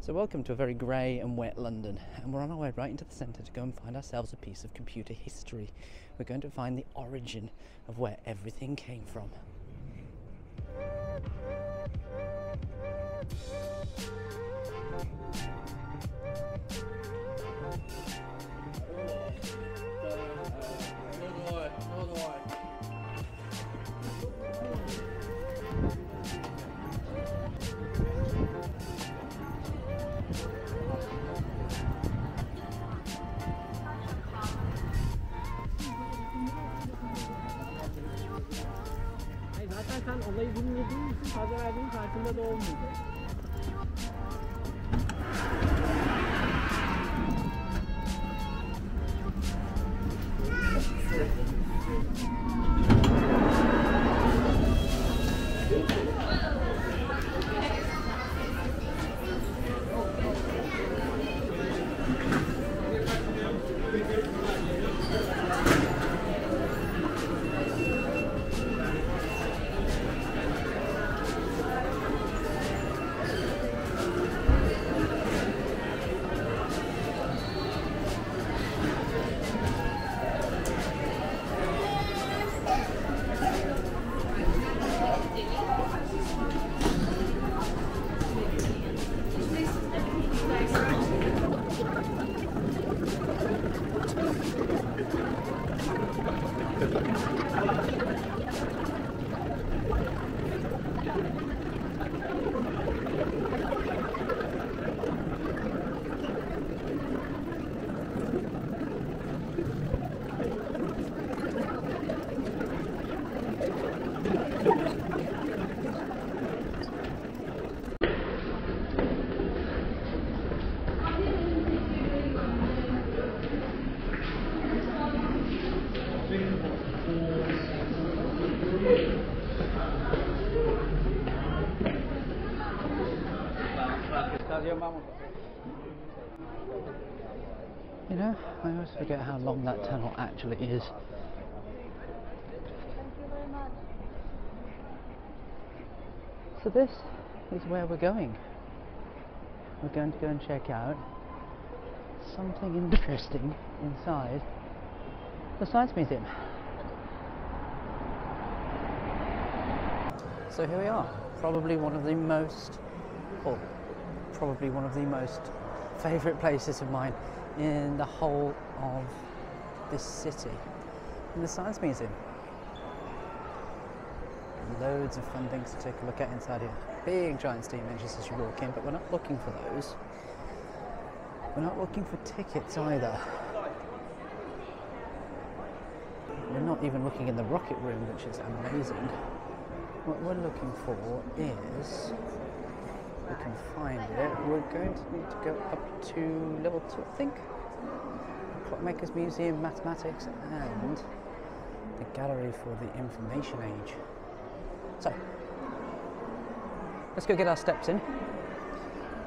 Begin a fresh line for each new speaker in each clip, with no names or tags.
So welcome to a very grey and wet London, and we're on our way right into the centre to go and find ourselves a piece of computer history. We're going to find the origin of where everything came from.
Zaten sen olayı bilmediğin için fazla verdiğin farkında da olmayacak. You know, I always forget how long that tunnel actually is.
Thank you very much.
So this is where we're going. We're going to go and check out something interesting inside the Science Museum. So here we are, probably one of the most favourite places of mine in the whole of this city, in the Science Museum. Loads of fun things to take a look at inside here. Big giant steam engines as you walk in, but we're not looking for those. We're not looking for tickets either. We're not even looking in the rocket room, which is amazing. What we're looking for is, we can find it, we're going to need to go up to level 2, I think. Clockmakers Museum, Mathematics, and the Gallery for the Information Age. So, let's go get our steps in,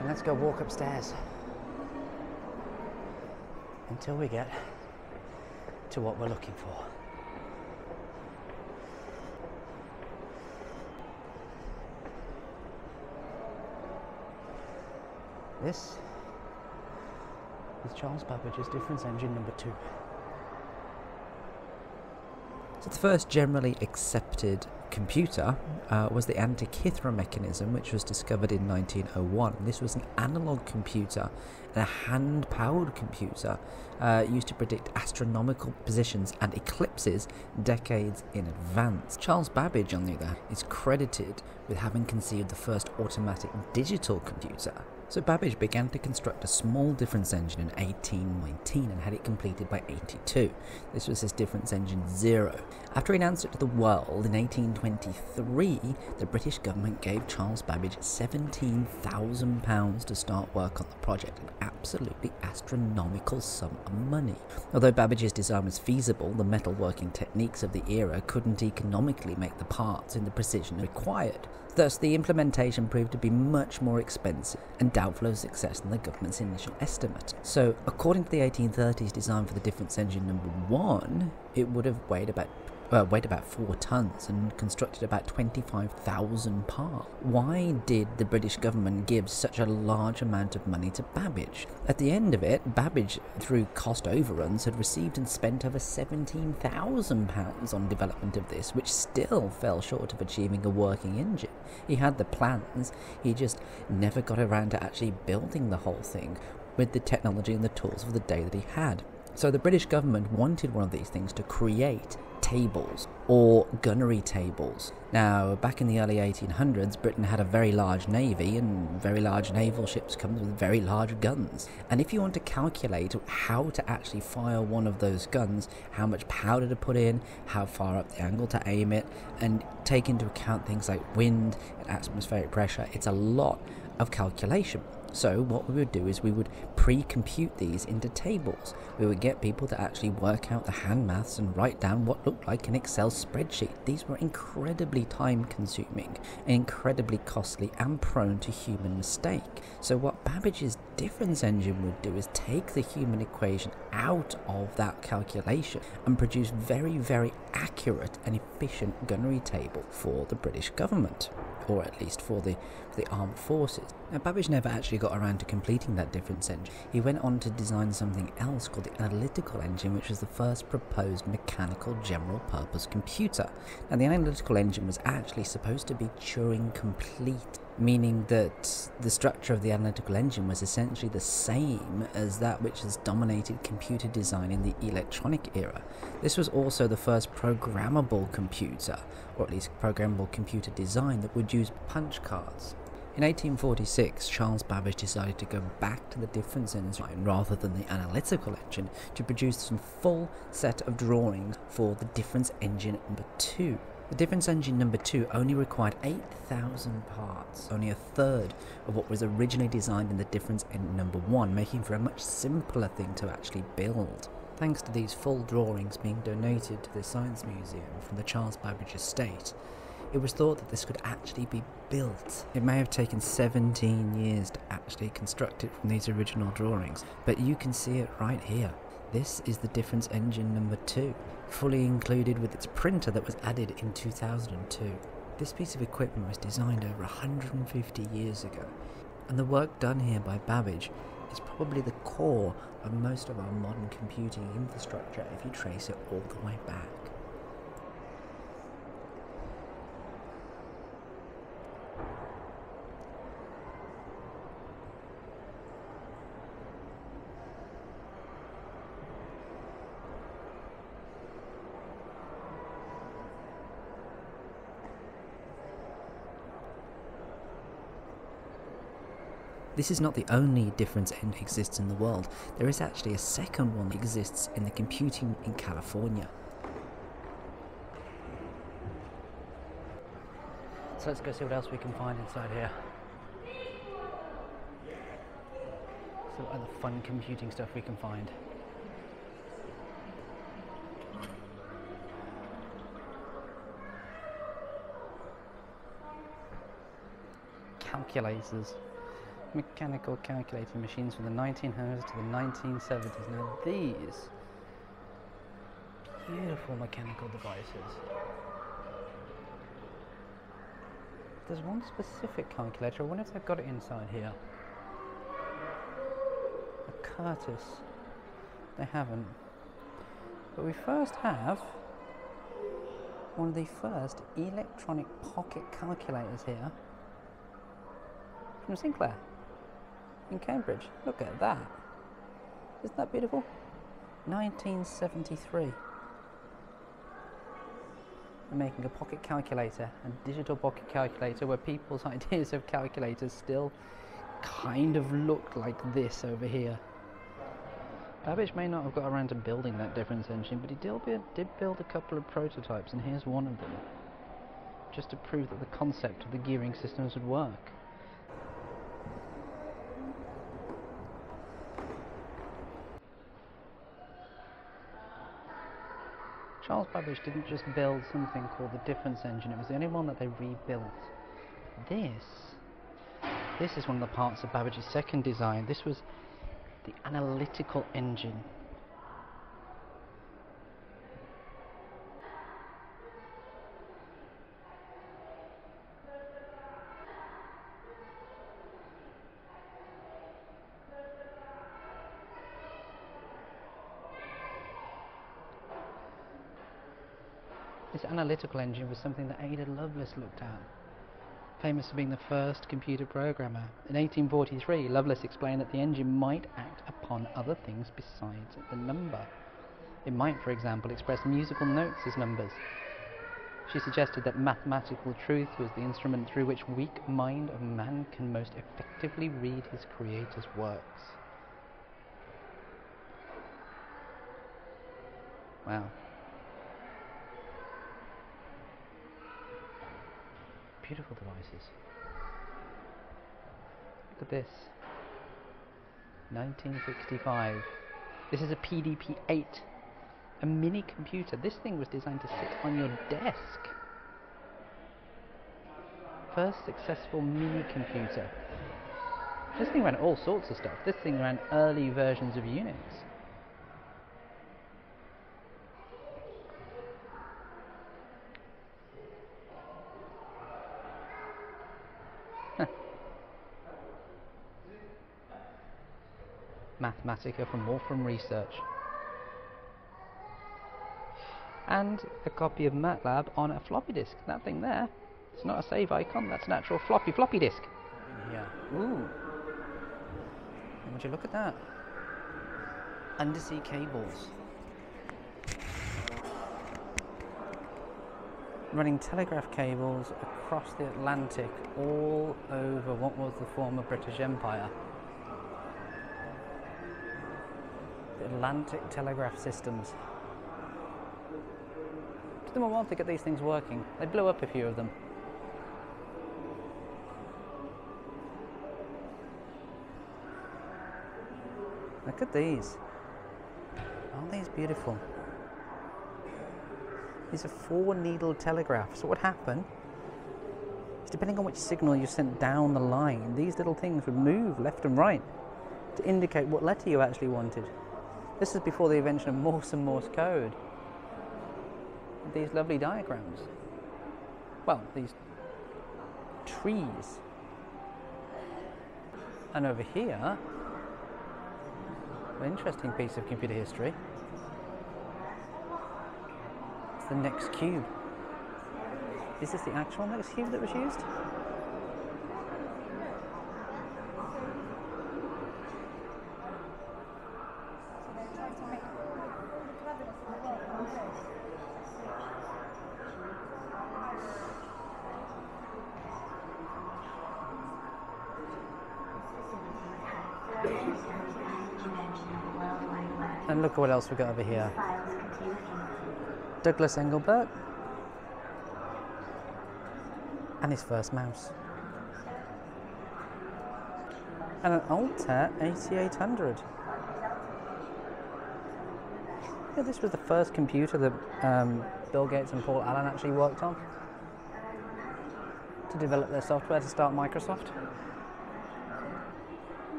and let's go walk upstairs until we get to what we're looking for. This is Charles Babbage's Difference Engine number 2.
So the first generally accepted computer was the Antikythera mechanism, which was discovered in 1901. This was an analog computer and a hand-powered computer used to predict astronomical positions and eclipses decades in advance. Charles Babbage, on the other hand, is credited with having conceived the first automatic digital computer. So Babbage began to construct a small difference engine in 1819 and had it completed by 82. This was his difference engine 0. After he announced it to the world in 1823, the British government gave Charles Babbage £17,000 to start work on the project, an absolutely astronomical sum of money. Although Babbage's design was feasible, the metalworking techniques of the era couldn't economically make the parts in the precision required. Thus, the implementation proved to be much more expensive and doubtful of success than the government's initial estimate. So, according to the 1830s design for the difference engine number 1, it would have weighed about weighed about 4 tons and constructed about 25,000 parts. Why did the British government give such a large amount of money to Babbage? At the end of it, Babbage, through cost overruns, had received and spent over £17,000 on development of this, which still fell short of achieving a working engine. He had the plans, he just never got around to actually building the whole thing with the technology and the tools of the day that he had. So the British government wanted one of these things to create tables, or gunnery tables. Now, back in the early 1800s, Britain had a very large navy, and very large naval ships come with very large guns. And if you want to calculate how to actually fire one of those guns, how much powder to put in, how far up the angle to aim it, and take into account things like wind and atmospheric pressure, it's a lot of calculation. So what we would do is we would pre-compute these into tables. We would get people to actually work out the hand maths and write down what looked like an Excel spreadsheet. These were incredibly time consuming, incredibly costly, and prone to human mistake. So what Babbage's difference engine would do is take the human equation out of that calculation and produce very, very accurate and efficient gunnery table for the British government, or at least for the armed forces. Now, Babbage never actually got around to completing that difference engine. He went on to design something else called the analytical engine, which was the first proposed mechanical general purpose computer. Now, the analytical engine was actually supposed to be Turing complete, meaning that the structure of the analytical engine was essentially the same as that which has dominated computer design in the electronic era. This was also the first programmable computer, or at least programmable computer design, that would use punch cards. In 1846, Charles Babbage decided to go back to the difference engine rather than the analytical engine to produce a full set of drawings for the difference engine number 2. The difference engine number 2 only required 8,000 parts, only a third of what was originally designed in the difference engine number 1, making for a much simpler thing to actually build. Thanks to these full drawings being donated to the Science Museum from the Charles Babbage estate, it was thought that this could actually be built. It may have taken 17 years to actually construct it from these original drawings, but you can see it right here. This is the difference engine number 2, fully included with its printer that was added in 2002. This piece of equipment was designed over 150 years ago, and the work done here by Babbage is probably the core of most of our modern computing infrastructure if you trace it all the way back. This is not the only difference engine exists in the world. There is actually a second one that exists in the computing in California.
So let's go see what else we can find inside here. Some other fun computing stuff we can find. Calculators. Mechanical calculating machines from the 1900s to the 1970s. Now these beautiful mechanical devices. There's one specific calculator. I wonder if they've got it inside here. A Curtis. They haven't. But we first have one of the first electronic pocket calculators here from Sinclair in Cambridge. Look at that. Isn't that beautiful? 1973. They're making a pocket calculator, a digital pocket calculator where people's ideas of calculators still kind of look like this over here. Babbage may not have got around to building that difference engine, but he did build a couple of prototypes, and here's one of them, just to prove that the concept of the gearing systems would work. Charles Babbage didn't just build something called the difference engine, it was the only one that they rebuilt. This is one of the parts of Babbage's second design. This was the analytical engine. This analytical engine was something that Ada Lovelace looked at, famous for being the first computer programmer. In 1843, Lovelace explained that the engine might act upon other things besides the number. It might, for example, express musical notes as numbers. She suggested that mathematical truth was the instrument through which weak mind of man can most effectively read his creator's works. Wow. Beautiful devices. Look at this. 1965. This is a PDP-8. A mini computer. This thing was designed to sit on your desk. First successful mini computer. This thing ran all sorts of stuff. This thing ran early versions of Unix. Mathematica from Wolfram Research. And a copy of MATLAB on a floppy disk. That thing there, it's not a save icon, that's an actual floppy disk. Yeah. Ooh. Would you look at that? Undersea cables. Running telegraph cables across the Atlantic all over what was the former British Empire. The Atlantic telegraph systems. It took them a while to get these things working. They blew up a few of them. Look at these. Aren't these beautiful? These are 4-needle telegraphs. So what would happen is, depending on which signal you sent down the line, these little things would move left and right to indicate what letter you actually wanted. This is before the invention of Morse and Morse code. These lovely diagrams. Well, these trees. And over here, an interesting piece of computer history. It's the next cube. Is this the actual next cube that was used? And look at what else we've got over here. Douglas Engelbert and his first mouse. And an Altair 8800. Yeah, this was the first computer that Bill Gates and Paul Allen actually worked on to develop their software to start Microsoft.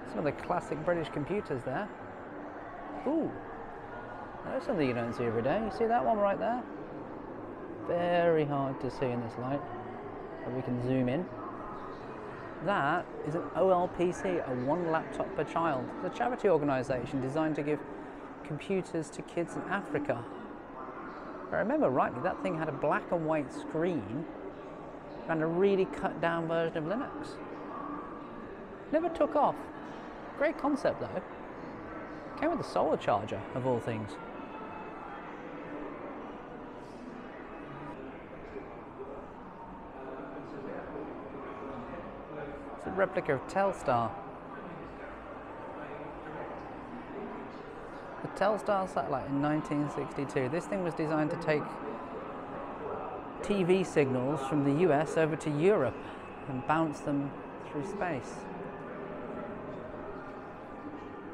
Some of the classic British computers there. Ooh, that's something you don't see every day. You see that one right there? Very hard to see in this light, but we can zoom in. That is an OLPC, a one laptop per child. It's a charity organisation designed to give computers to kids in Africa. If I remember rightly, that thing had a black and white screen and a really cut down version of Linux. Never took off. Great concept though. Came with a solar charger, of all things. It's a replica of Telstar. The Telstar satellite in 1962. This thing was designed to take TV signals from the US over to Europe and bounce them through space.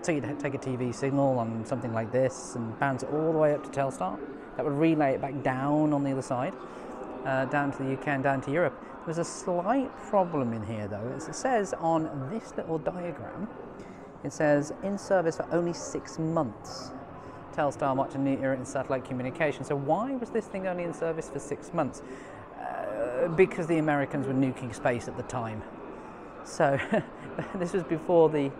So you'd take a TV signal on something like this and bounce it all the way up to Telstar. That would relay it back down on the other side, down to the UK and down to Europe. There's a slight problem in here though. It says on this little diagram, it says in service for only 6 months. Telstar marked a new era in satellite communication. So why was this thing only in service for 6 months? Because the Americans were nuking space at the time. So this was before the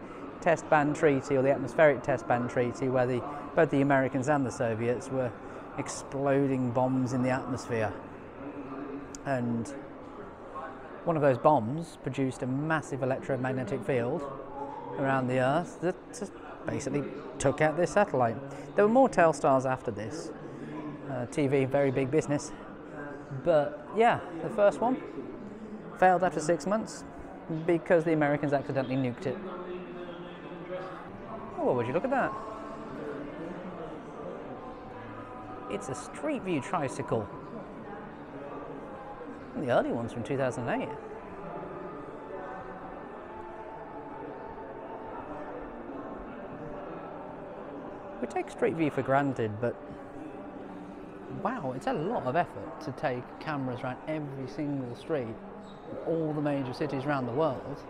test ban treaty, or the atmospheric test ban treaty, where both the Americans and the Soviets were exploding bombs in the atmosphere. And one of those bombs produced a massive electromagnetic field around the Earth that just basically took out this satellite. There were more Telstars after this. TV, very big business. But yeah, the first one failed after 6 months because the Americans accidentally nuked it. Oh, would you look at that? It's a Street View tricycle. The early ones from 2008. We take Street View for granted, but wow, it's a lot of effort to take cameras around every single street in all the major cities around the world.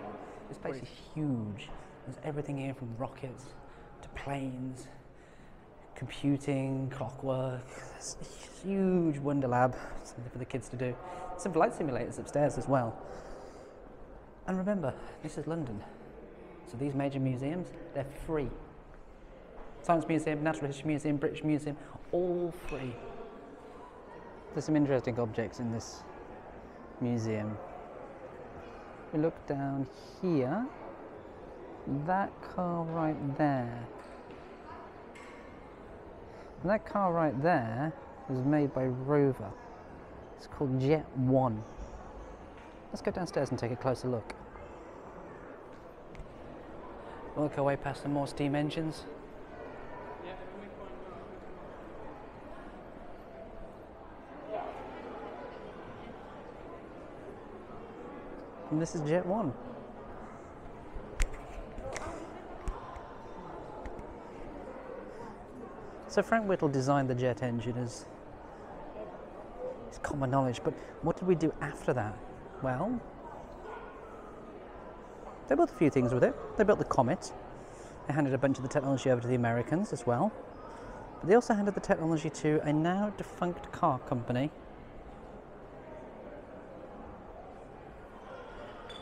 This place is huge. There's everything here from rockets to planes, computing, clockwork. There's a huge wonder lab, something for the kids to do. Some flight simulators upstairs as well. And remember, this is London. So these major museums, they're free. Science Museum, Natural History Museum, British Museum, all free. There's some interesting objects in this museum. We look down here, that car right there. And that car right there was made by Rover. It's called Jet 1. Let's go downstairs and take a closer look. Work our way past some more steam engines. And this is Jet 1. So Frank Whittle designed the jet engine as it's common knowledge, but what did we do after that? Well, they built a few things with it. They built the Comet. They handed a bunch of the technology over to the Americans as well. But they also handed the technology to a now defunct car company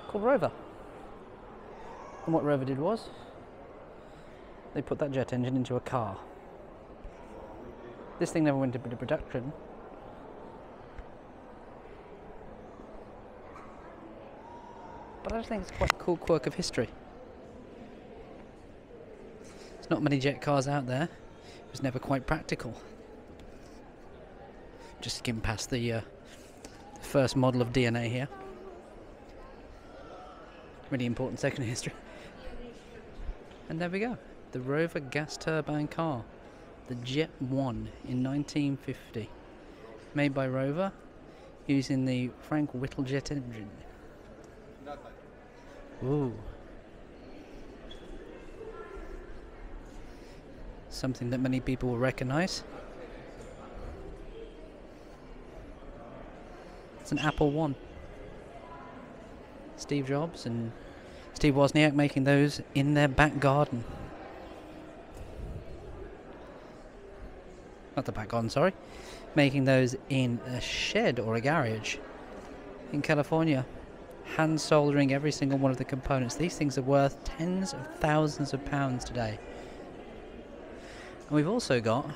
called Rover. And what Rover did was they put that jet engine into a car. This thing never went into production. But I just think it's quite a cool quirk of history. There's not many jet cars out there. It was never quite practical. Just skim past the first model of DNA here. Really important section of history. And there we go. The Rover gas turbine car. The Jet 1 in 1950. Made by Rover using the Frank Whittle jet engine. Ooh. Something that many people will recognise. It's an Apple I. Steve Jobs and Steve Wozniak making those in their back garden. Not the back garden, sorry. Making those in a shed or a garage in California. Hand soldering every single one of the components. These things are worth tens of thousands of pounds today. And we've also got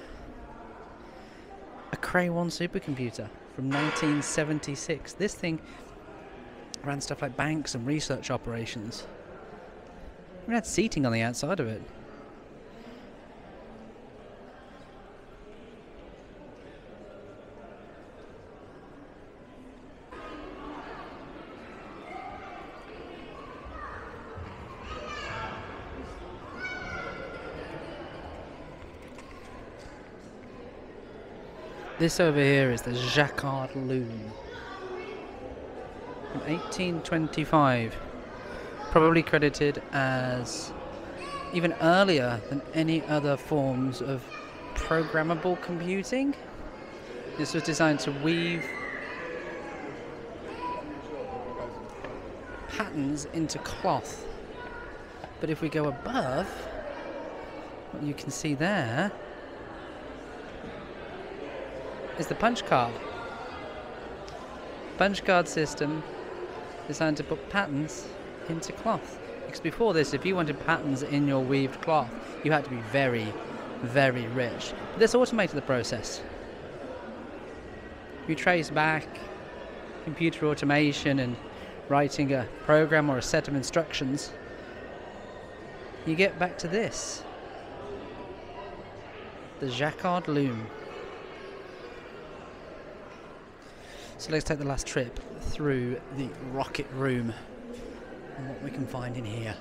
a Cray 1 supercomputer from 1976. This thing ran stuff like banks and research operations. We had seating on the outside of it. This over here is the Jacquard loom from 1825, probably credited as even earlier than any other forms of programmable computing. This was designed to weave patterns into cloth. But if we go above, what you can see there is the punch card. Punch card system designed to put patterns into cloth. Because before this, if you wanted patterns in your weaved cloth, you had to be very, very rich. But this automated the process. If you trace back computer automation and writing a program or a set of instructions, you get back to this. The Jacquard loom. So let's take the last trip through the rocket room and what we can find in here.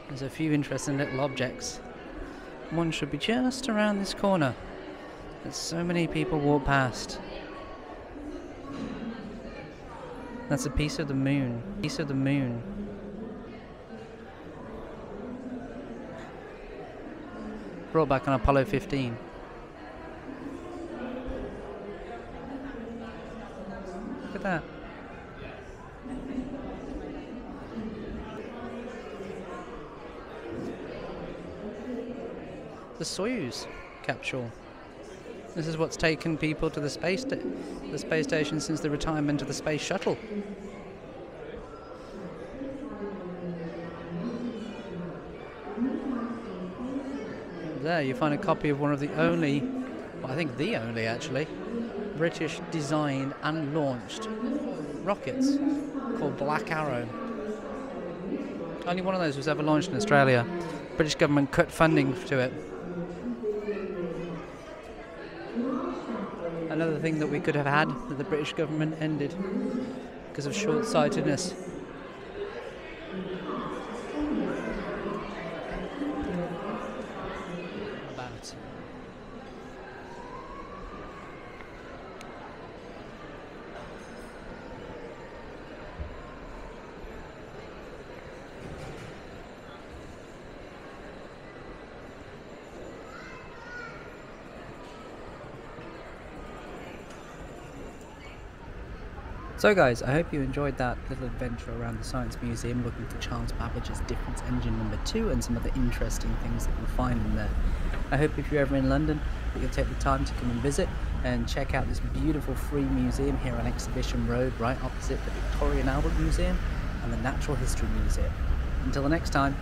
There's a few interesting little objects. One should be just around this corner, as so many people walk past. That's a piece of the moon. Piece of the moon. Brought back on Apollo 15. Look at that. The Soyuz capsule. This is what's taken people to the space station since the retirement of the space shuttle. There you find a copy of one of the only, well, I think the only actually, British designed and launched rockets called Black Arrow. Only one of those was ever launched in Australia. British government cut funding to it. Another thing that we could have had that the British government ended because of short-sightedness. About. So guys, I hope you enjoyed that little adventure around the Science Museum looking for Charles Babbage's Difference Engine #2 and some other interesting things that you'll find in there. I hope if you're ever in London that you'll take the time to come and visit and check out this beautiful free museum here on Exhibition Road, right opposite the Victoria and Albert Museum and the Natural History Museum. Until the next time.